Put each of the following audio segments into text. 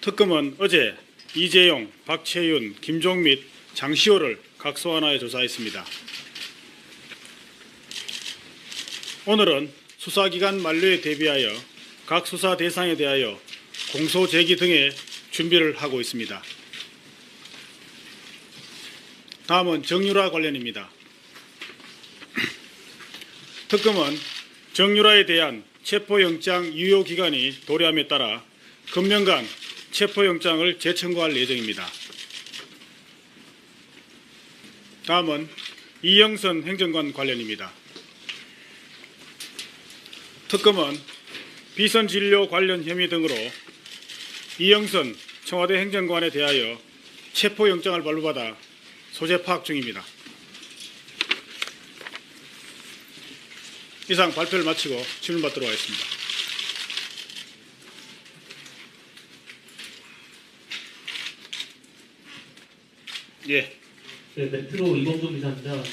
특검은 어제 이재용, 박채윤, 김종민, 장시호를 각소환하여 조사했습니다. 오늘은 수사기간 만료에 대비하여 각 수사 대상에 대하여 공소 제기 등의 준비를 하고 있습니다. 다음은 정유라 관련입니다. 특검은 정유라에 대한 체포영장 유효기간이 도래함에 따라 금년간 체포영장을 재청구할 예정입니다. 다음은 이영선 행정관 관련입니다. 특검은 비선진료 관련 혐의 등으로 이영선 청와대 행정관에 대하여 체포영장을 발부받아 소재 파악 중입니다. 이상 발표를 마치고 질문 받도록 하겠습니다. 예. 네, 메트로 이범종 기자입니다.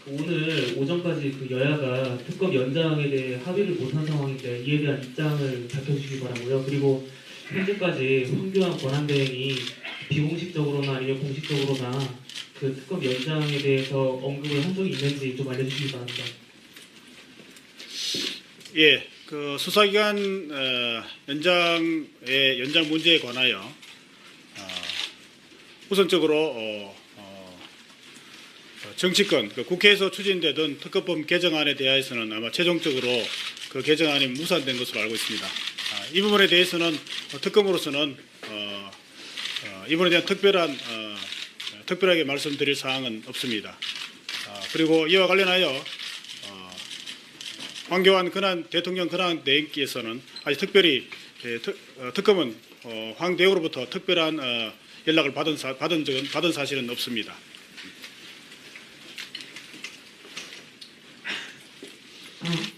오늘 오전까지 여야가 특검 연장에 대해 합의를 못한 상황인데 이에 대한 입장을 밝혀주시기 바라고요. 그리고 현재까지 황교안 권한대행이 비공식적으로나 아니면 공식적으로나 특검 연장에 대해서 언급을 한 적이 있는지 좀 알려주시기 바랍니다. 예, 수사기간 연장 문제에 관하여 우선적으로 정치권, 국회에서 추진되던 특검법 개정안에 대해서는 아마 최종적으로 그 개정안이 무산된 것으로 알고 있습니다. 이 부분에 대해서는 특검으로서는 이 부분에 대한 특별하게 말씀드릴 사항은 없습니다. 그리고 이와 관련하여 황교안 대통령 권한대행께서는 아직 특별히 특검은 황 대우로부터 특별한 연락을 받은 사실은 없습니다.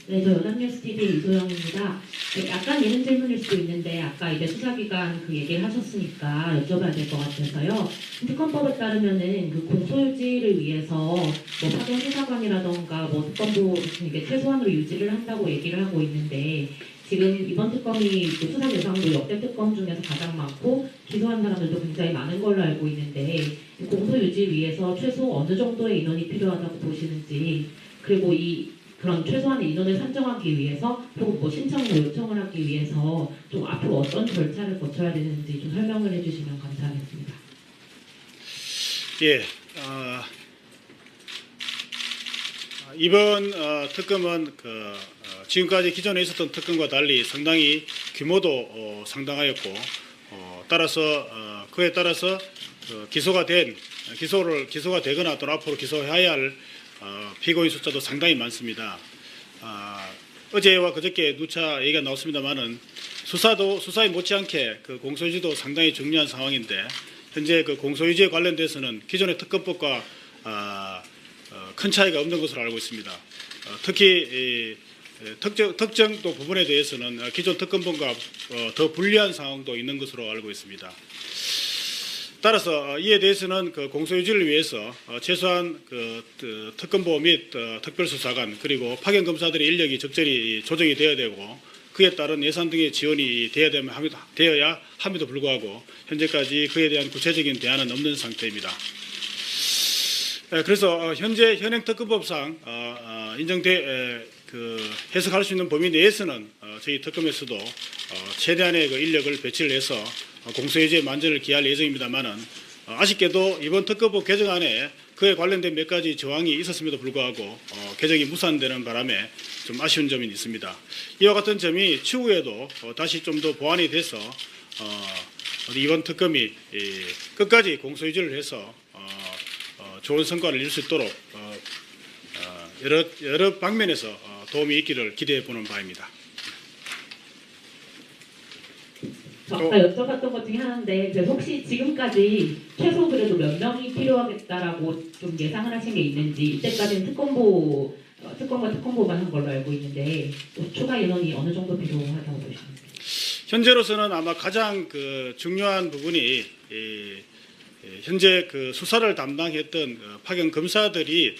네, 저 연합뉴스TV 이소영입니다. 네, 약간 예능 질문일 수도 있는데 아까 이제 수사기간 얘기를 하셨으니까 여쭤봐야 될 것 같아서요. 특검법에 따르면은 공소유지를 위해서 파견 수사관이라던가 특검도 이게 최소한으로 유지를 한다고 얘기를 하고 있는데 지금 이번 특검이 수사 대상도 역대 특검 중에서 가장 많고 기소한 사람들도 굉장히 많은 걸로 알고 있는데 공소유지 위해서 최소 어느 정도의 인원이 필요하다고 보시는지, 그리고 그런 최소한의 인원을 산정하기 위해서 혹은 신청을 요청을 하기 위해서 좀 앞으로 어떤 절차를 거쳐야 되는지 좀 설명을 해주시면 감사하겠습니다. 예, 이번 특검은 지금까지 기존에 있었던 특검과 달리 상당히 규모도 상당하였고 따라서 그에 따라서 기소가 되거나 또는 앞으로 기소해야 할 피고인 숫자도 상당히 많습니다. 어제와 그저께 누차 얘기가 나왔습니다만은 수사에 못지않게 공소유지도 상당히 중요한 상황인데 현재 공소유지에 관련돼서는 기존의 특검법과 큰 차이가 없는 것으로 알고 있습니다. 특히 특정 또 부분에 대해서는 기존 특검법과 더 불리한 상황도 있는 것으로 알고 있습니다. 따라서 이에 대해서는 공소유지를 위해서 최소한 특검보 및 특별수사관 그리고 파견 검사들의 인력이 적절히 조정이 되어야 되고 그에 따른 예산 등의 지원이 되어야 함에도 불구하고 현재까지 그에 대한 구체적인 대안은 없는 상태입니다. 그래서 현재 현행 특검법상 해석할 수 있는 범위 내에서는 저희 특검에서도 최대한의 인력을 배치를 해서 공소유지에 만전을 기할 예정입니다만은 아쉽게도 이번 특검법 개정안에 그에 관련된 몇 가지 조항이 있었음에도 불구하고 개정이 무산되는 바람에 좀 아쉬운 점이 있습니다. 이와 같은 점이 추후에도 다시 좀 더 보완이 돼서 이번 특검이 끝까지 공소유지를 해서 좋은 성과를 이룰 수 있도록 여러 방면에서 도움이 있기를 기대해 보는 바입니다. 아까 여쭤봤던 것 중에 하나인데 혹시 지금까지 최소 그래도 몇 명이 필요하겠다라고 좀 예상을 하신 게 있는지, 이때까지는 특검과 특검보만 한 걸로 알고 있는데 추가 인원이 어느 정도 필요하다고 보시는지. 현재로서는 아마 가장 중요한 부분이 현재 수사를 담당했던 파견 검사들이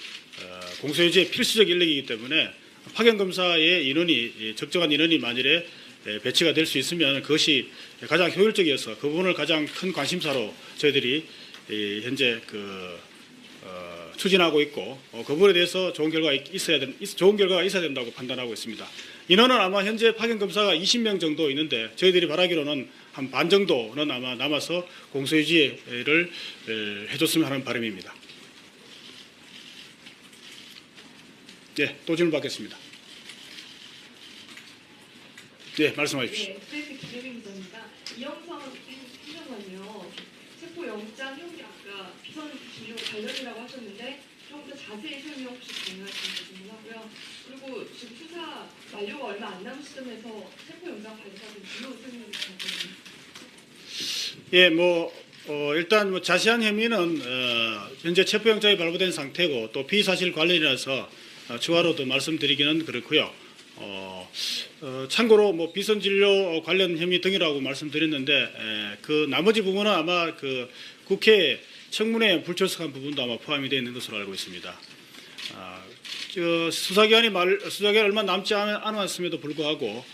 공소유지의 필수적 인력이기 때문에 파견 검사의 인원이 적정한 인원이 만일에 배치가 될 수 있으면 그것이 가장 효율적이어서 그 부분을 가장 큰 관심사로 저희들이 현재 추진하고 있고 그 부분에 대해서 좋은 결과가 있어야 된다고 판단하고 있습니다. 인원은 아마 현재 파견 검사가 20명 정도 있는데 저희들이 바라기로는 한 반 정도는 아마 남아서 공소유지를 해줬으면 하는 바람입니다. 네, 또 질문 받겠습니다. 네, 말씀해 주십시오. 네, 스트레이트 김혜빈 기자입니다. 이영상 행정관이요. 체포영장 형이 아까 비선 진료 관련이라고 하셨는데 좀 더 자세히 설명 혹시 가능하신지 질문하고요. 그리고 지금 수사 만료가 얼마 안 남은 시점에서 체포영장 발부받은 이유 설명 부탁드립니다. 예, 일단 자세한 혐의는 현재 체포영장이 발부된 상태고 또 피사실 관련이라서 추가로 더 말씀드리기는 그렇고요. 참고로 비선진료 관련 혐의 등이라고 말씀드렸는데 그 나머지 부분은 아마 국회 청문회에 불출석한 부분도 아마 포함이 되어 있는 것으로 알고 있습니다. 수사기간이 얼마 남지 않았음에도 불구하고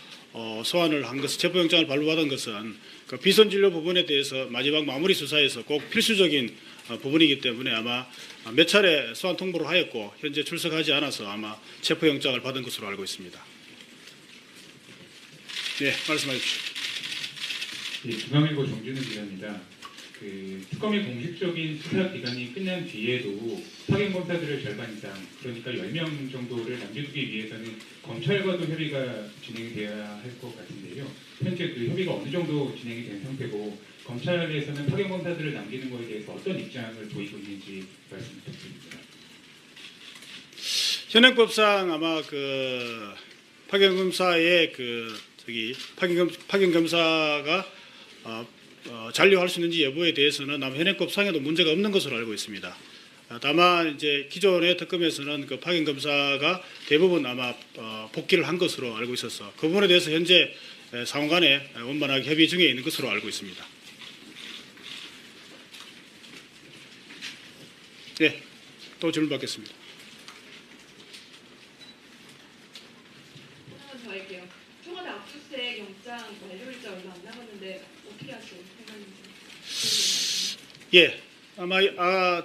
소환을 한 것은 체포영장을 발부받은 것은 그 비선진료 부분에 대해서 마지막 마무리 수사에서 꼭 필수적인 부분이기 때문에 아마 몇 차례 소환 통보를 하였고 현재 출석하지 않아서 아마 체포영장을 받은 것으로 알고 있습니다. 네, 말씀해 주십시오. 예, 중앙일보 정준우 기자입니다. 특검의 공식적인 수사 기간이 끝난 뒤에도 파견 검사들을 절반 이상, 그러니까 10명 정도를 남겨두기 위해서는 검찰과도 협의가 진행돼야 할 것 같은데요. 현재 그 협의가 어느 정도 진행이 된 상태고 검찰에서는 파견 검사들을 남기는 것에 대해서 어떤 입장을 보이고 있는지 말씀 부탁드립니다. 현행법상 아마 파견 검사의 파견 검사가 잔류할 수 있는지 여부에 대해서는 아마 현행법상에도 문제가 없는 것으로 알고 있습니다. 다만 이제 기존의 특검에서는 그 파견 검사가 대부분 아마 복귀를 한 것으로 알고 있어서 그 부분에 대해서 현재 상호 간에 원만하게 협의 중에 있는 것으로 알고 있습니다. 네, 또 질문 받겠습니다. 하나만 더 할게요. 청와대 압수수색 영장 만료일자 얼마 안 남았는데 어떻게 하실 생각인지. 예, 아마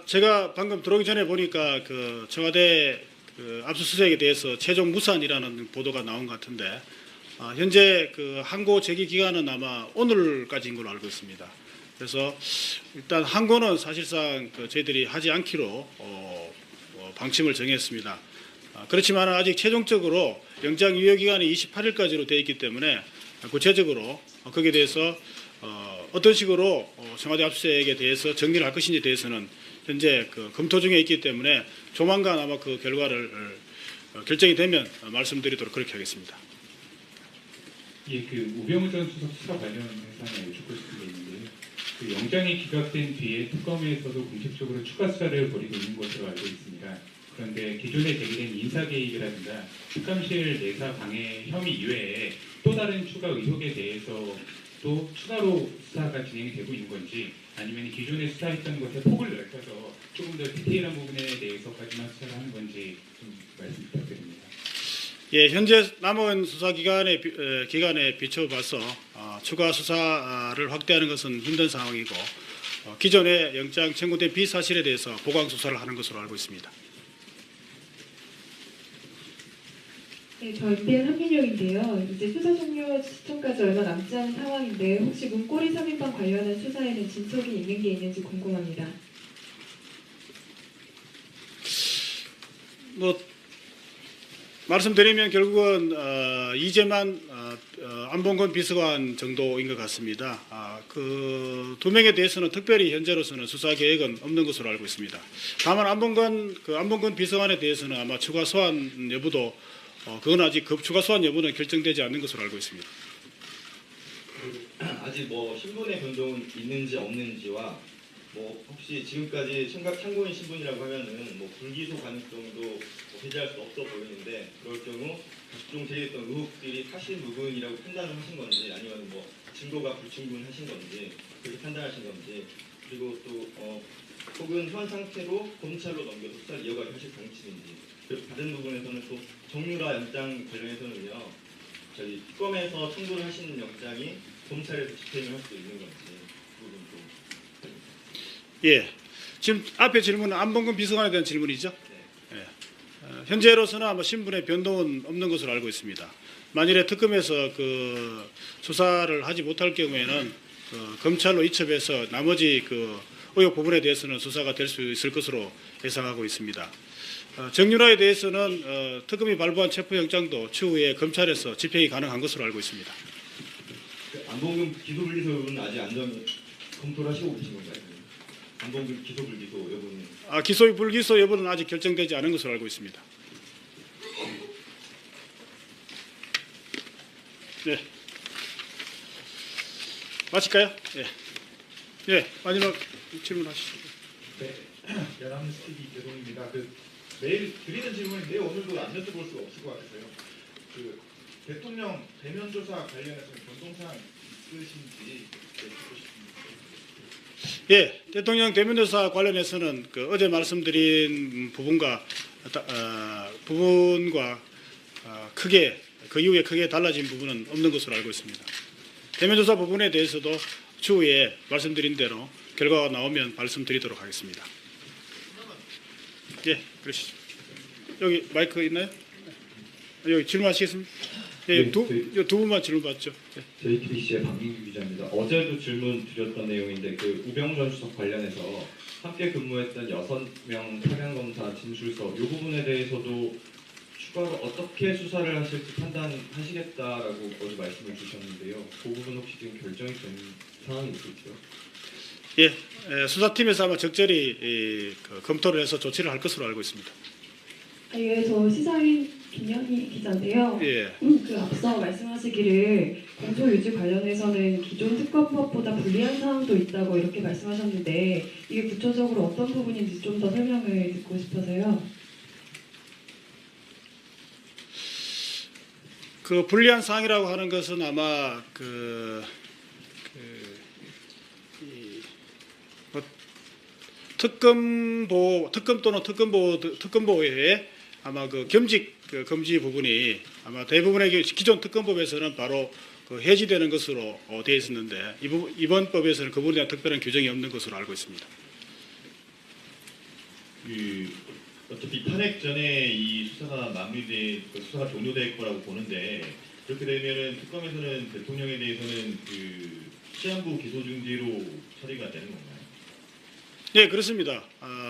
제가 방금 들어오기 전에 보니까 청와대 압수수색에 대해서 최종 무산이라는 보도가 나온 것 같은데 현재 항고 제기 기간은 아마 오늘까지인 걸로 알고 있습니다. 그래서 일단 항고는 사실상 저희들이 하지 않기로 방침을 정했습니다. 그렇지만 아직 최종적으로 영장 유효 기간이 28일까지로 되어 있기 때문에 구체적으로 거기에 대해서 어떤 식으로 청와대 압수수색에 대해서 정리를 할 것인지에 대해서는 현재 검토 중에 있기 때문에 조만간 아마 그 결과를 결정이 되면 말씀드리도록 그렇게 하겠습니다. 예, 우병우 전 수석 수사 관련해서 하나 여쭙고 싶은 게 있는데요. 영장이 기각된 뒤에 특검에서도 공식적으로 추가 수사를 벌이고 있는 것으로 알고 있습니다. 그런데 기존에 제기된 인사 개입이라든가 특감실 내사 방해 혐의 이외에 또 다른 추가 의혹에 대해서도 추가로 수사가 진행이 되고 있는 건지 아니면 기존에 수사했던 것에 폭을 넓혀서 조금 더 디테일한 부분에 대해서까지만 수사를 하는 건지 좀 말씀 부탁드립니다. 예, 현재 남은 수사 기간에 비춰봐서 추가 수사를 확대하는 것은 힘든 상황이고 기존의 영장 청구된 비사실에 대해서 보강 수사를 하는 것으로 알고 있습니다. 네, 저 MBN 한민혁인데요. 이제 수사 종료 시점까지 얼마 남지 않은 상황인데 혹시 문고리 3인방 관련한 수사에는 진척이 있는 게 있는지 궁금합니다. 말씀드리면 결국은 이재만 안봉건 비서관 정도인 것 같습니다. 그 두 명에 대해서는 특별히 현재로서는 수사 계획은 없는 것으로 알고 있습니다. 다만 안봉건 비서관에 대해서는 아마 추가 소환 여부도 그건 아직 추가 소환 여부는 결정되지 않는 것으로 알고 있습니다. 아직 신분의 변동은 있는지 없는지와 혹시 지금까지 참고인 신분이라고 하면은 불기소 가능성도 배제할 수 없어 보이는데 그럴 경우 각종 제기됐던 의혹들이 사실 무근이라고 판단을 하신 건지 아니면 증거가 불충분하신 건지 그렇게 판단하신 건지 그리고 또 혹은 현 상태로 검찰로 넘겨서 수사를 이어가게 하실 방침인지 그리고 다른 부분에서는 또 정유라 영장 관련해서는요 저희 특검에서 청구를 하시는 영장이 검찰에서 집행을 할 수 있는 건지 그 부분 좀. 예. 지금 앞에 질문은 안봉근 비서관에 대한 질문이죠. 예. 현재로서는 아마 신분의 변동은 없는 것으로 알고 있습니다. 만일에 특검에서 그 수사를 하지 못할 경우에는 검찰로 이첩해서 나머지 그 의혹 부분에 대해서는 수사가 될 수 있을 것으로 예상하고 있습니다. 정윤화에 대해서는 특검이 발부한 체포영장도 추후에 검찰에서 집행이 가능한 것으로 알고 있습니다. 안봉근 기소불기소 여부는 아직 안전 검토를 하시고 계신 건가요? 안봉근 기소불기소 여부는 기소 불기소 여부는 아직 결정되지 않은 것으로 알고 있습니다. 네. 마칠까요? 예. 예. 마지막 질문하시죠. 네, 연합뉴스 TV 이재동입니다. 매일 드리는 질문인데요. 오늘도 안 여쭤볼 수가 없을 것 같아서요. 대통령 대면 조사 관련해서 변동사항 있으신지 듣고 싶습니다. 예, 대통령 대면조사 관련해서는 어제 말씀드린 부분과 크게 그 이후에 크게 달라진 부분은 없는 것으로 알고 있습니다. 대면조사 부분에 대해서도 추후에 말씀드린 대로 결과가 나오면 말씀드리도록 하겠습니다. 예, 그러시죠. 여기 마이크 있나요? 여기 질문하시겠습니까? 예, 네, 두 분만 질문 받죠. 예. JTBC의 박민규 기자입니다. 어제도 질문 드렸던 내용인데 우병우 전 수석 관련해서 함께 근무했던 6명 파견검사 진술서 이 부분에 대해서도 추가로 어떻게 수사를 하실지 판단하시겠다라고 어제 말씀을 주셨는데요. 그 부분 혹시 지금 결정이 된 상황이 있을지요? 예, 수사팀에서 아마 적절히 검토를 해서 조치를 할 것으로 알고 있습니다. 예, 저 시사인 김현희 기자인데요. 예. 앞서 말씀하시기를 공소 유지 관련해서는 기존 특검법보다 불리한 사항도 있다고 이렇게 말씀하셨는데 이게 구체적으로 어떤 부분인지 좀 더 설명을 듣고 싶어서요. 그 불리한 사항이라고 하는 것은 아마 특검 또는 특검보에 아마 겸직 금지 부분이 아마 대부분의 기존 특검법에서는 바로 해지되는 것으로 되어 있었는데 이번 법에서는 그 부분에 대한 특별한 규정이 없는 것으로 알고 있습니다. 어차피 탄핵 전에 이 수사가 수사가 종료될 거라고 보는데 그렇게 되면은 특검에서는 대통령에 대해서는 시한부 기소 중지로 처리가 되는 건가요? 네, 그렇습니다.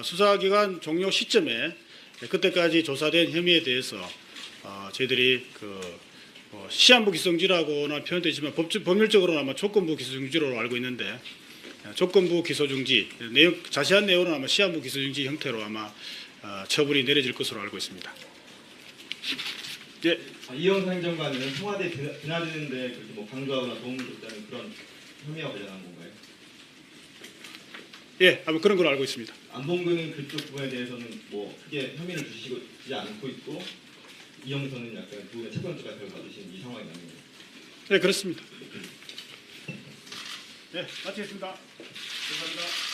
수사기간 종료 시점에 그때까지 조사된 혐의에 대해서 저희들이 시한부 기소중지라고는 표현되지만 법률적으로는 아마 조건부 기소중지로 알고 있는데 조건부 기소중지 자세한 내용은 아마 시한부 기소중지 형태로 아마 처분이 내려질 것으로 알고 있습니다. 예. 이영상 행정관은 청와대 드나드는데 그렇게 강조하거나 도움을 줬다는 그런 혐의와 관련한 건가요? 예, 아마 그런 걸로 알고 있습니다. 안봉근은 그쪽 부분에 대해서는 크게 혐의를 주시지 않고 있고 이영선은 약간 그 부분에 채권적 같은 걸 받으신 이 상황이 아닌가요? 네, 그렇습니다. 네, 마치겠습니다. 감사합니다.